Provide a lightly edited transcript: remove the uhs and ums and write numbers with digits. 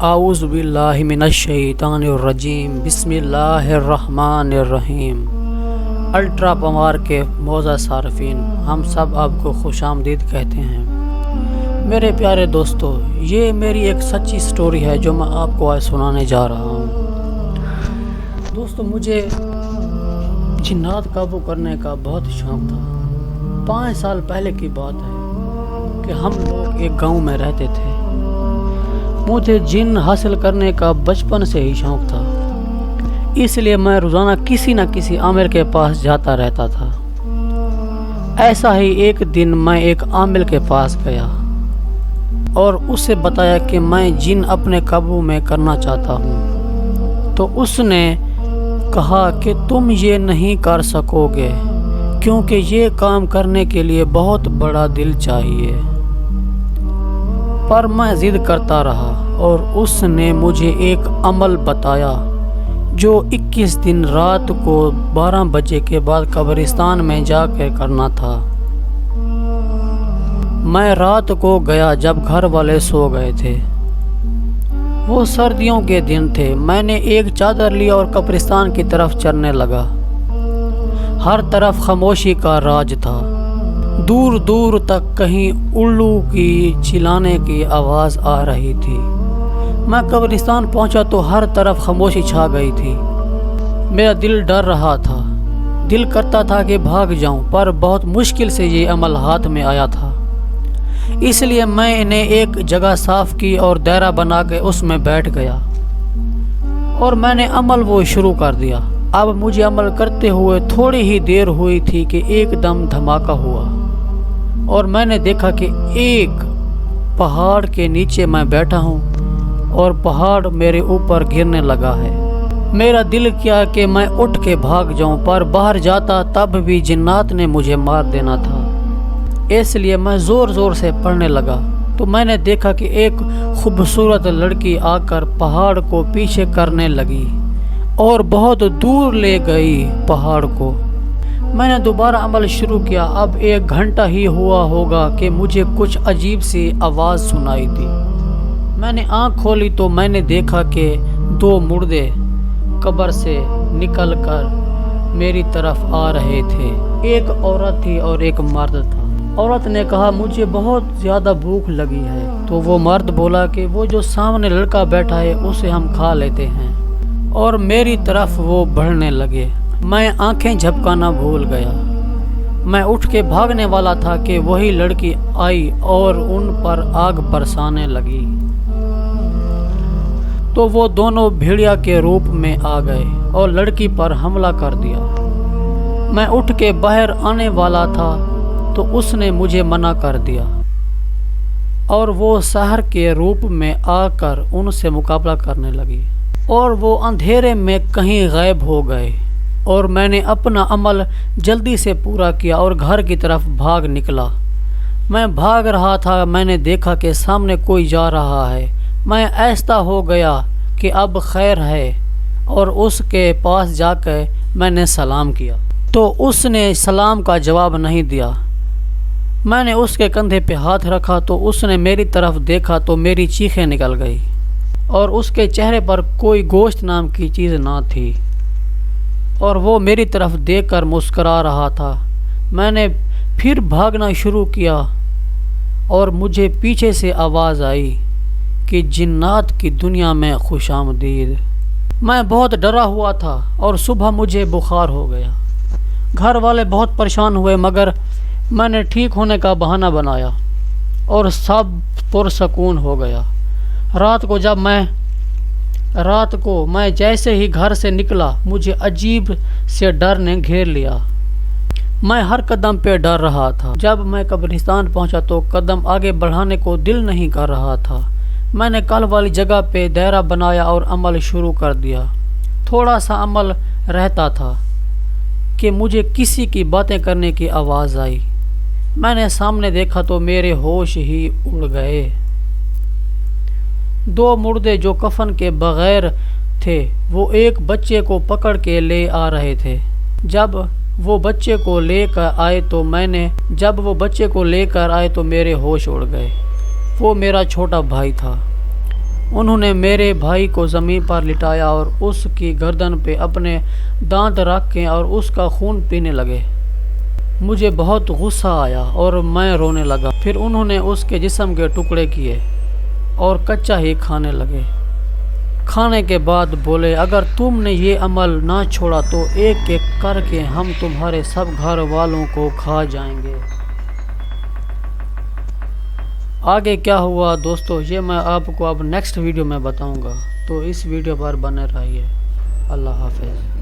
اعوذ باللہ من الشیطان الرجیم، بسم اللہ الرحمن الرحیم۔ الٹرا پمار کے معزز صارفین، ہم سب آپ کو خوش آمدید کہتے ہیں۔ میرے پیارے دوستو، یہ میری ایک سچی سٹوری ہے جو میں آپ کو آج سنانے جا رہا ہوں۔ دوستو، مجھے جنات قابو کرنے کا بہت شوق تھا۔ 5 سال پہلے کی بات ہے کہ ہم لوگ ایک گاؤں میں رہتے تھے۔ مجھے جن حاصل کرنے کا بچپن سے ہی شوق تھا، اس لیے میں روزانہ کسی نہ کسی عامل کے پاس جاتا رہتا تھا۔ ایسا ہی ایک دن میں ایک عامل کے پاس گیا اور اسے بتایا کہ میں جن اپنے قابو میں کرنا چاہتا ہوں۔ تو اس نے کہا کہ تم یہ نہیں کر سکو گے، کیونکہ یہ کام کرنے کے لیے بہت بڑا دل چاہیے۔ پر میں ضد کرتا رہا اور اس نے مجھے ایک عمل بتایا جو 21 دن رات کو 12 بجے کے بعد قبرستان میں جا کے کرنا تھا۔ میں رات کو گیا جب گھر والے سو گئے تھے۔ وہ سردیوں کے دن تھے۔ میں نے ایک چادر لی اور قبرستان کی طرف چلنے لگا۔ ہر طرف خاموشی کا راج تھا۔ دور دور تک کہیں الو کی چلانے کی آواز آ رہی تھی۔ میں قبرستان پہنچا تو ہر طرف خاموشی چھا گئی تھی۔ میرا دل ڈر رہا تھا۔ دل کرتا تھا کہ بھاگ جاؤں، پر بہت مشکل سے یہ عمل ہاتھ میں آیا تھا۔ اس لیے میں نے ایک جگہ صاف کی اور دائرہ بنا کے اس میں بیٹھ گیا اور میں نے عمل وہ شروع کر دیا۔ اب مجھے عمل کرتے ہوئے تھوڑی ہی دیر ہوئی تھی کہ ایک دم دھماکہ ہوا اور میں نے دیکھا کہ ایک پہاڑ کے نیچے میں بیٹھا ہوں اور پہاڑ میرے اوپر گرنے لگا ہے۔ میرا دل کیا کہ میں اٹھ کے بھاگ جاؤں، پر باہر جاتا تب بھی جنات نے مجھے مار دینا تھا۔ اس لیے میں زور زور سے پڑھنے لگا تو میں نے دیکھا کہ ایک خوبصورت لڑکی آ کر پہاڑ کو پیچھے کرنے لگی اور بہت دور لے گئی پہاڑ کو۔ میں نے دوبارہ عمل شروع کیا۔ اب 1 گھنٹہ ہی ہوا ہوگا کہ مجھے کچھ عجیب سی آواز سنائی دی۔ میں نے آنکھ کھولی تو میں نے دیکھا کہ 2 مردے قبر سے نکل کر میری طرف آ رہے تھے۔ ایک عورت تھی اور ایک مرد تھا۔ عورت نے کہا مجھے بہت زیادہ بھوک لگی ہے، تو وہ مرد بولا کہ وہ جو سامنے لڑکا بیٹھا ہے اسے ہم کھا لیتے ہیں، اور میری طرف وہ بڑھنے لگے۔ میں آنکھیں جھپکانا بھول گیا۔ میں اٹھ کے بھاگنے والا تھا کہ وہی لڑکی آئی اور ان پر آگ برسانے لگی۔ تو وہ دونوں بھیڑیا کے روپ میں آ گئے اور لڑکی پر حملہ کر دیا۔ میں اٹھ کے باہر آنے والا تھا تو اس نے مجھے منع کر دیا اور وہ سحر کے روپ میں آ کر ان سے مقابلہ کرنے لگی اور وہ اندھیرے میں کہیں غائب ہو گئے، اور میں نے اپنا عمل جلدی سے پورا کیا اور گھر کی طرف بھاگ نکلا۔ میں بھاگ رہا تھا، میں نے دیکھا کہ سامنے کوئی جا رہا ہے۔ میں ایسا ہو گیا کہ اب خیر ہے، اور اس کے پاس جا کے میں نے سلام کیا تو اس نے سلام کا جواب نہیں دیا۔ میں نے اس کے کندھے پہ ہاتھ رکھا تو اس نے میری طرف دیکھا تو میری چیخیں نکل گئی، اور اس کے چہرے پر کوئی گوشت نام کی چیز نہ تھی، اور وہ میری طرف دیکھ کر مسکرا رہا تھا۔ میں نے پھر بھاگنا شروع کیا اور مجھے پیچھے سے آواز آئی کہ جنات کی دنیا میں خوش آمدید۔ میں بہت ڈرا ہوا تھا اور صبح مجھے بخار ہو گیا۔ گھر والے بہت پریشان ہوئے، مگر میں نے ٹھیک ہونے کا بہانہ بنایا اور سب پرسکون ہو گیا۔ رات کو میں جیسے ہی گھر سے نکلا، مجھے عجیب سے ڈر نے گھیر لیا۔ میں ہر قدم پہ ڈر رہا تھا۔ جب میں قبرستان پہنچا تو قدم آگے بڑھانے کو دل نہیں کر رہا تھا۔ میں نے کل والی جگہ پہ دائرہ بنایا اور عمل شروع کر دیا۔ تھوڑا سا عمل رہتا تھا کہ مجھے کسی کی باتیں کرنے کی آواز آئی۔ میں نے سامنے دیکھا تو میرے ہوش ہی اڑ گئے۔ 2 مردے جو کفن کے بغیر تھے وہ ایک بچے کو پکڑ کے لے آ رہے تھے۔ جب وہ بچے کو لے کر آئے تو میرے ہوش اڑ گئے۔ وہ میرا چھوٹا بھائی تھا۔ انہوں نے میرے بھائی کو زمین پر لٹایا اور اس کی گردن پہ اپنے دانت رکھ کے اور اس کا خون پینے لگے۔ مجھے بہت غصہ آیا اور میں رونے لگا۔ پھر انہوں نے اس کے جسم کے ٹکڑے کیے اور کچا ہی کھانے لگے۔ کھانے کے بعد بولے، اگر تم نے یہ عمل نہ چھوڑا تو ایک ایک کر کے ہم تمہارے سب گھر والوں کو کھا جائیں گے۔ آگے کیا ہوا دوستو، یہ میں آپ کو اب نیکسٹ ویڈیو میں بتاؤں گا، تو اس ویڈیو پر بنے رہیے۔ اللہ حافظ۔